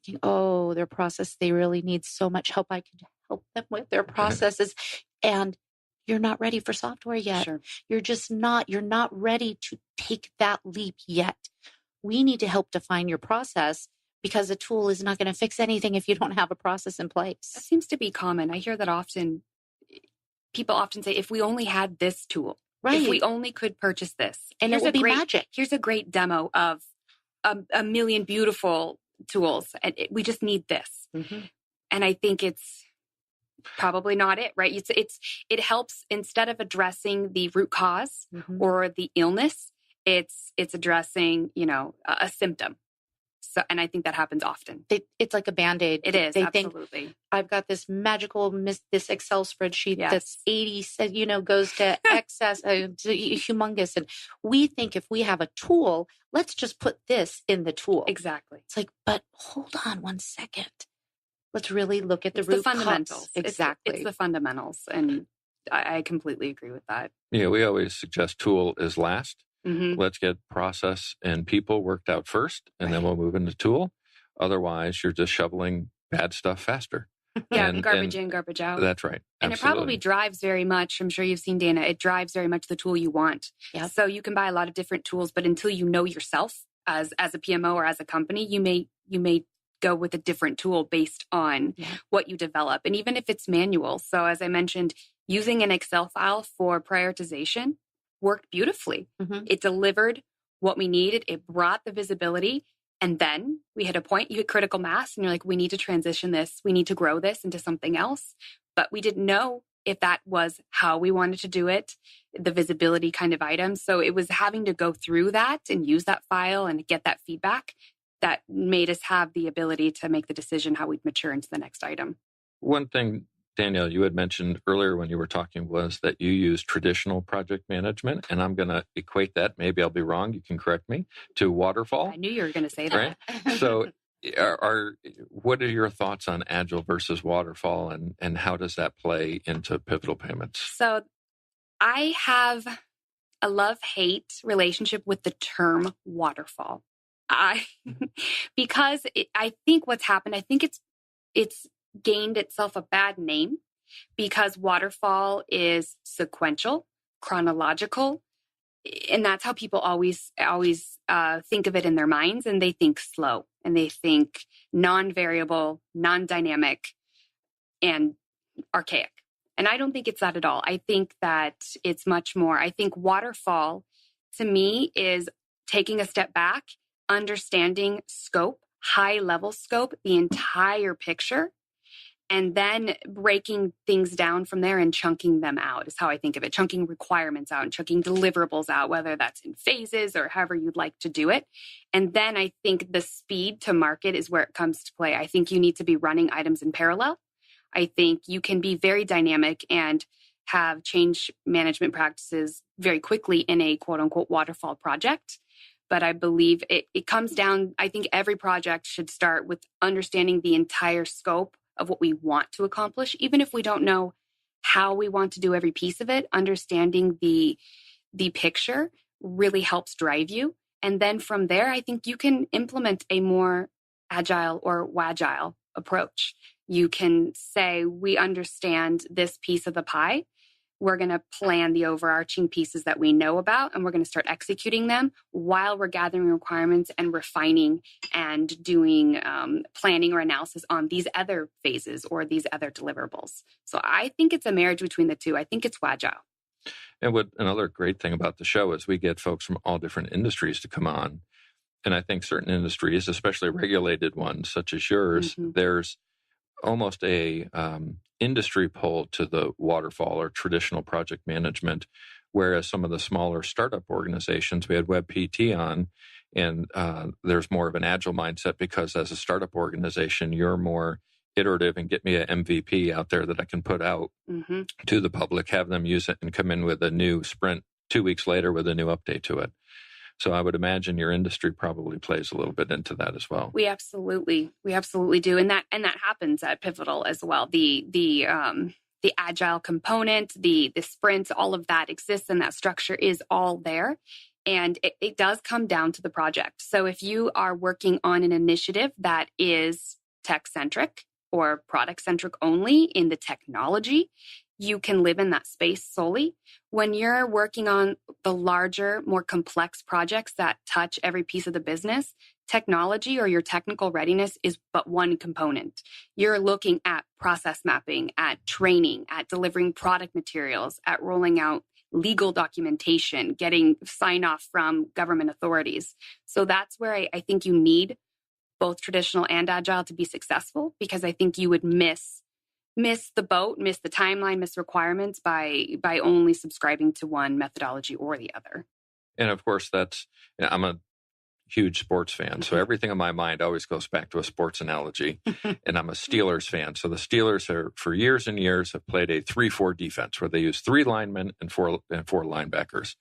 thinking, oh, their process, they really need so much help. I could help them with their processes. And you're not ready for software yet. Sure. You're not ready to take that leap yet. We need to help define your process, because a tool is not going to fix anything if you don't have a process in place. That seems to be common. I hear that often. People often say, if we only had this tool, right. If we only could purchase this. And it would be magic. Here's a great demo of a million beautiful tools. And we just need this. Mm-hmm. And I think it's probably not it, right? It helps, instead of addressing the root cause mm-hmm. or the illness, it's addressing, a symptom. So, and I think that happens often. It's like a Band-Aid. It is, they absolutely. Think, I've got this magical, this Excel spreadsheet that's 80, goes to excess, humongous. And we think if we have a tool, let's just put this in the tool. Exactly. It's like, but hold on one second. Let's really look at the root fundamentals. Exactly. It's the fundamentals. And I completely agree with that. Yeah, we always suggest tool is last. Mm-hmm. Let's get process and people worked out first, and then we'll move into tool. Otherwise, you're just shoveling bad stuff faster. Yeah, garbage in, garbage out. That's right. And Absolutely. It probably drives very much, I'm sure you've seen, Dana, it drives very much the tool you want. Yep. So you can buy a lot of different tools, but until you know yourself as a PMO or as a company, you may go with a different tool based on what you develop. And even if it's manual. So as I mentioned, using an Excel file for prioritization worked beautifully. Mm-hmm. It delivered what we needed. It brought the visibility. And then we hit a point, you hit critical mass, and you're like, we need to transition this. We need to grow this into something else. But we didn't know if that was how we wanted to do it, the visibility kind of item. So it was having to go through that and use that file and get that feedback that made us have the ability to make the decision how we'd mature into the next item. One thing, Danielle, you had mentioned earlier when you were talking was that you use traditional project management, and I'm going to equate that, maybe I'll be wrong, you can correct me, to waterfall. I knew you were going to say that. Right? So what are your thoughts on Agile versus waterfall, and how does that play into pivotal payments? So I have a love-hate relationship with the term waterfall. Because I think what's happened, I think it's gained itself a bad name because waterfall is sequential, chronological, and that's how people always think of it in their minds. And they think slow, and they think non-variable, non-dynamic, and archaic. And I don't think it's that at all. I think that it's much more. I think waterfall, to me, is taking a step back, understanding scope, high-level scope, the entire picture, and then breaking things down from there and chunking them out is how I think of it. Chunking requirements out and chunking deliverables out, whether that's in phases or however you'd like to do it. And then I think the speed to market is where it comes to play. I think you need to be running items in parallel. I think you can be very dynamic and have change management practices very quickly in a quote unquote waterfall project. But I believe it comes down, I think every project should start with understanding the entire scope of what we want to accomplish, even if we don't know how we want to do every piece of it. Understanding the picture really helps drive you. And then from there, I think you can implement a more agile or wagile approach. You can say, we understand this piece of the pie. we're going to plan the overarching pieces that we know about, and we're going to start executing them while we're gathering requirements and refining and doing planning or analysis on these other phases or these other deliverables. So I think it's a marriage between the two. I think it's agile. And what another great thing about the show is we get folks from all different industries to come on. And I think certain industries, especially regulated ones such as yours, there's almost a industry pull to the waterfall or traditional project management, whereas some of the smaller startup organizations, we had WebPT on, and there's more of an agile mindset because as a startup organization, you're more iterative and get me an MVP out there that I can put out to the public, have them use it, and come in with a new sprint 2 weeks later with a new update to it. So I would imagine your industry probably plays a little bit into that as well. We absolutely do, and that happens at Pivotal as well. The agile component, the sprints, all of that exists, and that structure is all there. And it does come down to the project. So if you are working on an initiative that is tech-centric or product-centric only in the technology, you can live in that space solely. When you're working on the larger, more complex projects that touch every piece of the business, technology or your technical readiness is but one component. You're looking at process mapping, at training, at delivering product materials, at rolling out legal documentation, getting sign-off from government authorities. So that's where I think you need both traditional and agile to be successful, because I think you would miss the boat, miss the timeline, miss requirements by only subscribing to one methodology or the other. And of course, I'm a huge sports fan. So everything in my mind always goes back to a sports analogy. And I'm a Steelers fan. So the Steelers for years and years have played a 3-4 defense where they use 3 linemen and four linebackers.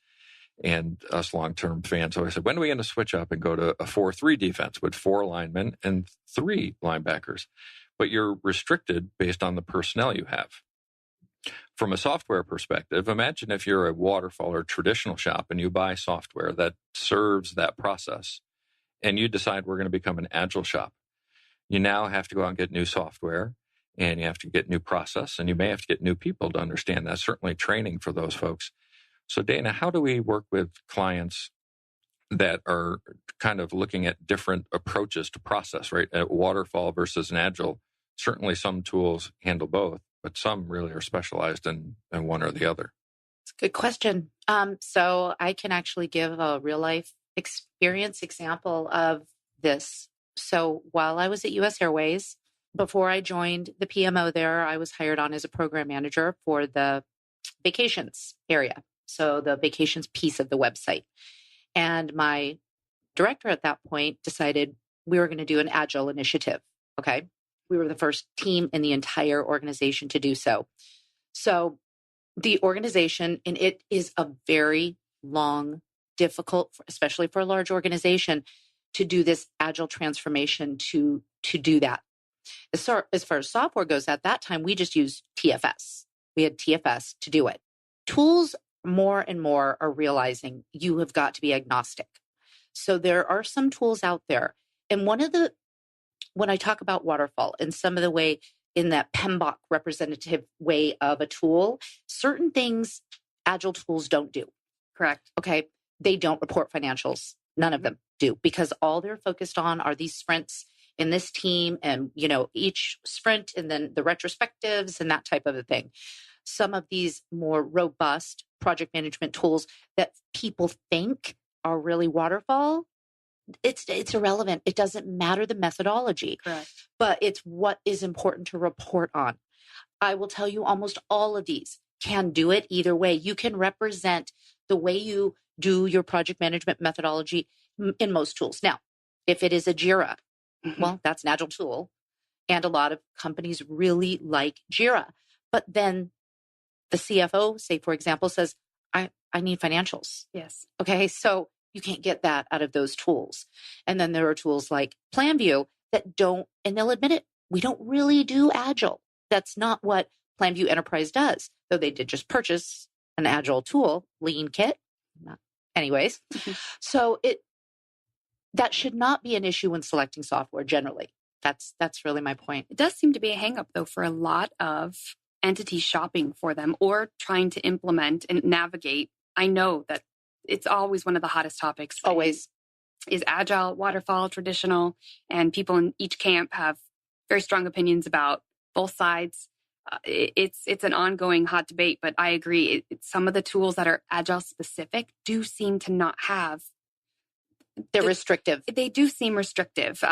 And us long-term fans always said, when are we going to switch up and go to a 4-3 defense with 4 linemen and 3 linebackers? But you're restricted based on the personnel you have. From a software perspective, imagine if you're a waterfall or traditional shop and you buy software that serves that process and you decide we're going to become an agile shop. You now have to go out and get new software, and you have to get new process, and you may have to get new people to understand that, certainly training for those folks. So Dana, how do we work with clients that are kind of looking at different approaches to process, right? At waterfall versus an agile. Certainly some tools handle both, but some really are specialized in one or the other. It's a good question. So I can actually give a real life experience example of this. So while I was at US Airways, before I joined the PMO there, I was hired on as a program manager for the vacations area. So the vacations piece of the website. And my director at that point decided we were going to do an agile initiative. Okay. We were the first team in the entire organization to do so. So the organization, and it is a very long, difficult, especially for a large organization, to do this agile transformation to do that. As far as software goes, at that time, we just used TFS. We had TFS to do it. Tools more and more are realizing you have got to be agnostic. So there are some tools out there. And when I talk about waterfall and some of the way in that PMBOK representative way of a tool, certain things agile tools don't do. Correct. Okay. They don't report financials. None of them do, because all they're focused on are these sprints in this team and, each sprint and then the retrospectives and that type of a thing. Some of these more robust project management tools that people think are really waterfall, it's irrelevant. It doesn't matter the methodology. Correct. But it's what is important to report on. I will tell you almost all of these can do it either way. You can represent the way you do your project management methodology in most tools. Now, if it is a Jira, well, that's an agile tool. And a lot of companies really like Jira. But then the CFO, say, for example, says, I need financials. Yes. Okay. So you can't get that out of those tools. And then there are tools like PlanView that don't, and they'll admit it, we don't really do agile. That's not what PlanView Enterprise does, though they did just purchase an agile tool, Lean Kit. Anyways, so that should not be an issue when selecting software generally. That's really my point. It does seem to be a hang up, though, for a lot of entities shopping for them or trying to implement and navigate. I know that it's always one of the hottest topics. Always. Is agile, waterfall, traditional, and people in each camp have very strong opinions about both sides. It's an ongoing hot debate, but I agree. Some of the tools that are agile specific do seem to not have. They're restrictive. They do seem restrictive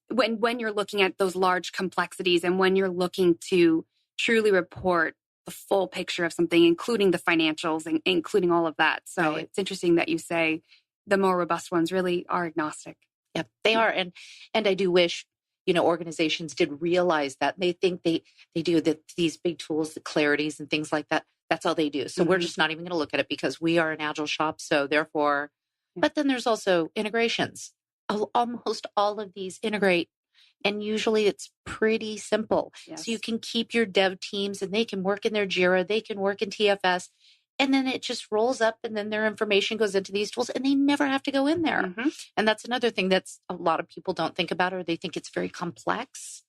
when you're looking at those large complexities and when you're looking to truly report the full picture of something, including the financials and including all of that. So It's interesting that you say the more robust ones really are agnostic. Yep, they are. And I do wish, organizations did realize that. They think they do that, these big tools, the clarities and things like that. That's all they do. So we're just not even going to look at it because we are an agile shop. So therefore, but then there's also integrations. Almost all of these integrate. And usually it's pretty simple. Yes. So you can keep your dev teams and they can work in their Jira, they can work in TFS, and then it just rolls up and then their information goes into these tools and they never have to go in there. Mm-hmm. And that's another thing that's a lot of people don't think about, or they think it's very complex.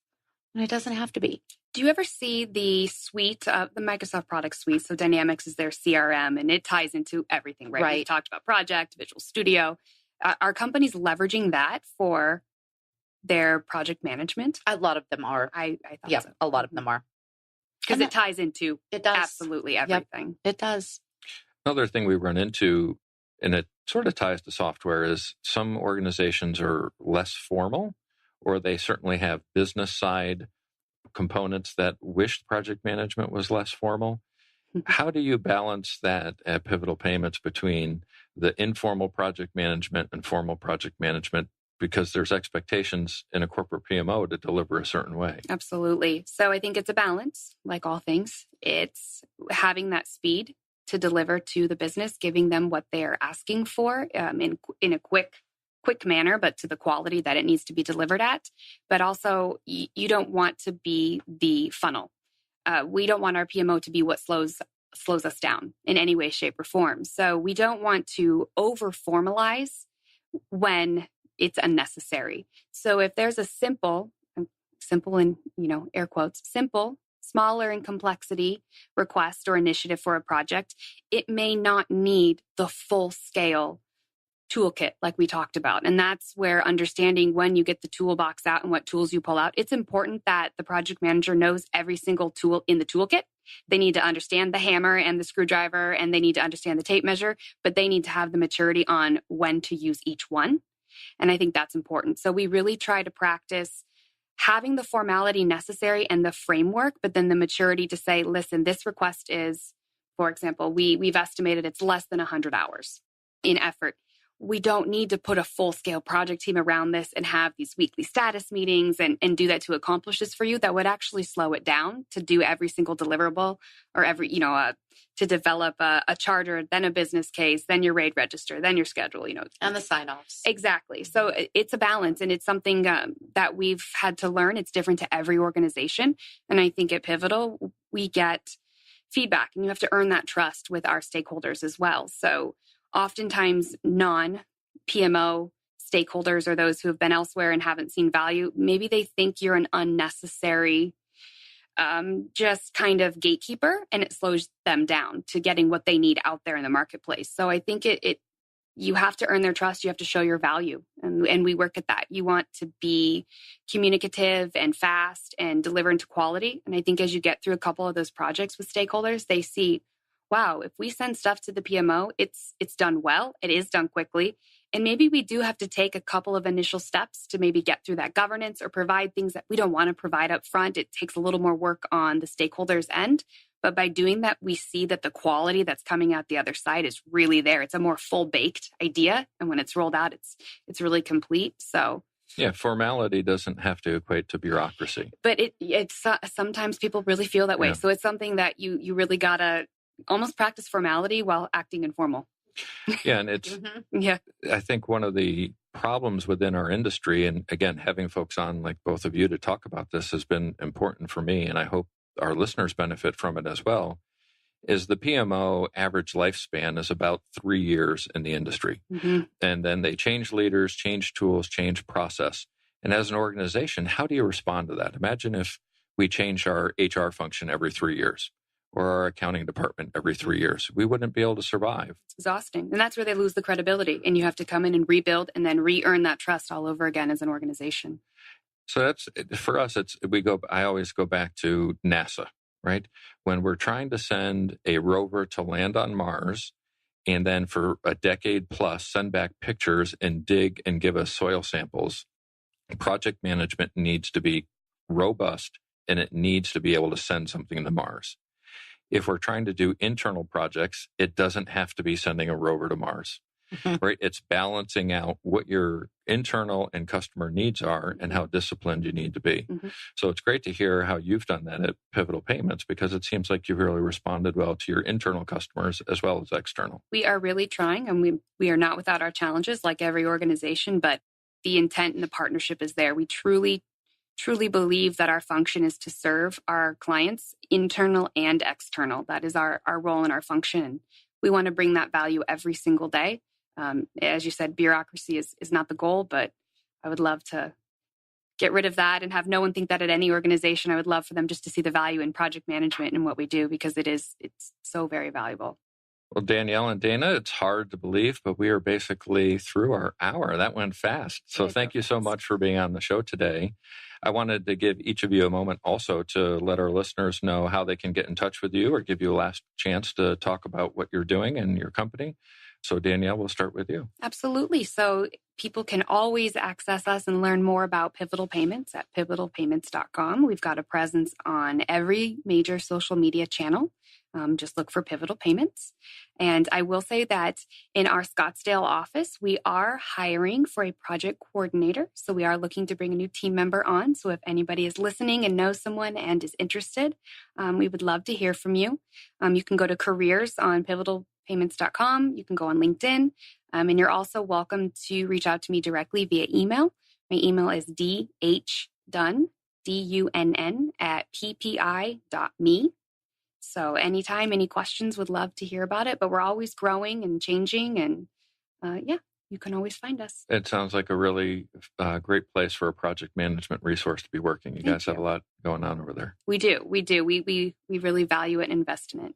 And it doesn't have to be. Do you ever see the suite, the Microsoft product suite? So Dynamics is their CRM and it ties into everything, right? We've talked about Project, Visual Studio. Are companies leveraging that for their project management? A lot of them are. I thought so. A lot of them are. Because it ties into it does. Absolutely everything. Yep, it does. Another thing we run into, and it sort of ties to software, is some organizations are less formal, or they certainly have business side components that wish project management was less formal. How do you balance that at Pivotal Payments between the informal project management and formal project management? Because there's expectations in a corporate PMO to deliver a certain way. Absolutely. So I think it's a balance, like all things. It's having that speed to deliver to the business, giving them what they're asking for in a quick manner, but to the quality that it needs to be delivered at. But also, you don't want to be the funnel. We don't want our PMO to be what slows us down in any way, shape, or form. So we don't want to over formalize when it's unnecessary. So if there's a simple in, air quotes, simple, smaller in complexity request or initiative for a project, it may not need the full scale toolkit like we talked about. And that's where understanding when you get the toolbox out and what tools you pull out, it's important that the project manager knows every single tool in the toolkit. They need to understand the hammer and the screwdriver, and they need to understand the tape measure, but they need to have the maturity on when to use each one. And I think that's important. So we really try to practice having the formality necessary and the framework, but then the maturity to say, listen, this request is, for example, we've estimated it's less than 100 hours in effort. We don't need to put a full-scale project team around this and have these weekly status meetings and do that to accomplish this for you. That would actually slow it down to do every single deliverable or to develop a charter, then a business case, then your RAID register, then your schedule, And the sign-offs. Exactly. So it's a balance, and it's something that we've had to learn. It's different to every organization. And I think at Pivotal, we get feedback, and you have to earn that trust with our stakeholders as well. So oftentimes non-PMO stakeholders or those who have been elsewhere and haven't seen value, maybe they think you're an unnecessary just kind of gatekeeper, and it slows them down to getting what they need out there in the marketplace. So I think you have to earn their trust. You have to show your value. And we work at that. You want to be communicative and fast and deliver into quality. And I think as you get through a couple of those projects with stakeholders, they see, wow, if we send stuff to the PMO, it's done well. It is done quickly. And maybe we do have to take a couple of initial steps to maybe get through that governance or provide things that we don't want to provide up front. It takes a little more work on the stakeholders' end. But by doing that, we see that the quality that's coming out the other side is really there. It's a more full-baked idea. And when it's rolled out, it's really complete. So yeah, formality doesn't have to equate to bureaucracy. But it's sometimes people really feel that way. Yeah. So it's something that you really got to almost practice formality while acting informal. Yeah, and it's, I think one of the problems within our industry, and again, having folks on like both of you to talk about this has been important for me, and I hope our listeners benefit from it as well, is the PMO average lifespan is about 3 years in the industry. Mm-hmm. And then they change leaders, change tools, change process. And as an organization, how do you respond to that? Imagine if we changed our HR function every 3 years or our accounting department every 3 years. We wouldn't be able to survive. It's exhausting. And that's where they lose the credibility. And you have to come in and rebuild and then re-earn that trust all over again as an organization. So that's, for us, I always go back to NASA, right? When we're trying to send a rover to land on Mars and then for a decade plus send back pictures and dig and give us soil samples, project management needs to be robust and it needs to be able to send something to Mars. If we're trying to do internal projects, it doesn't have to be sending a rover to Mars, right? It's balancing out what your internal and customer needs are and how disciplined you need to be. So it's great to hear how you've done that at Pivotal Payments, because it seems like you've really responded well to your internal customers as well as external. We are really trying, and we are not without our challenges like every organization, but the intent and the partnership is there. We truly believe that our function is to serve our clients, internal and external. That is our role and our function. We want to bring that value every single day. As you said, bureaucracy is not the goal, but I would love to get rid of that and have no one think that at any organization. I would love for them just to see the value in project management and what we do, because it's so very valuable. Well, Danielle and Dana, it's hard to believe, but we are basically through our hour. That went fast. So thank you so much for being on the show today. I wanted to give each of you a moment also to let our listeners know how they can get in touch with you or give you a last chance to talk about what you're doing and your company. So Danielle, we'll start with you. Absolutely. So people can always access us and learn more about Pivotal Payments at pivotalpayments.com. We've got a presence on every major social media channel. Just look for Pivotal Payments. And I will say that in our Scottsdale office, we are hiring for a project coordinator. So we are looking to bring a new team member on. So if anybody is listening and knows someone and is interested, we would love to hear from you. You can go to careers on pivotalpayments.com. You can go on LinkedIn. And you're also welcome to reach out to me directly via email. My email is dhdunn, DUNN, @ppi.me. So anytime, any questions, would love to hear about it. But we're always growing and changing. And you can always find us. It sounds like a really great place for a project management resource to be working. You guys have a lot going on over there. We do. We really value it and invest in it.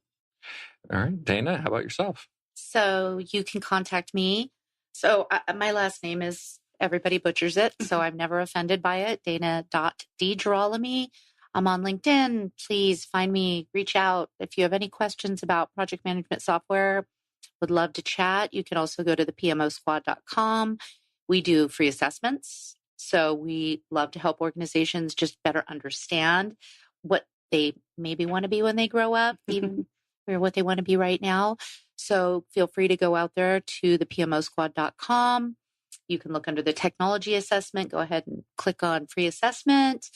All right. Dana, how about yourself? So you can contact me. So my last name is, everybody butchers it, so I'm never offended by it. Dana.DiGerolami. I'm on LinkedIn. Please find me, reach out. If you have any questions about project management software, would love to chat. You can also go to the PMOSQUAD.com. We do free assessments. So we love to help organizations just better understand what they maybe want to be when they grow up, even or what they want to be right now. So feel free to go out there to the PMOSQUAD.com. You can look under the technology assessment. Go ahead and click on free assessment.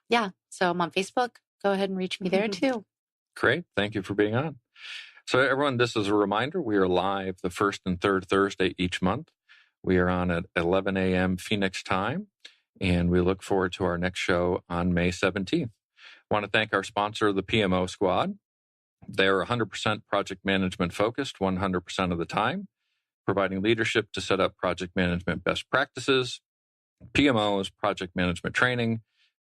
Yeah. So I'm on Facebook. Go ahead and reach me there too. Great. Thank you for being on. So everyone, this is a reminder. We are live the first and third Thursday each month. We are on at 11 a.m. Phoenix time, and we look forward to our next show on May 17th. I want to thank our sponsor, the PMO Squad. They're 100% project management focused 100% of the time, providing leadership to set up project management best practices, PMO's project management training,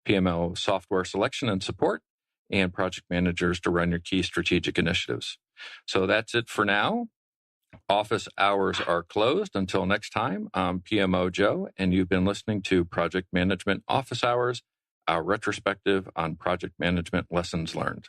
PMO software selection and support, and project managers to run your key strategic initiatives. So that's it for now. Office hours are closed. Until next time, I'm PMO Joe, and you've been listening to Project Management Office Hours, our retrospective on project management lessons learned.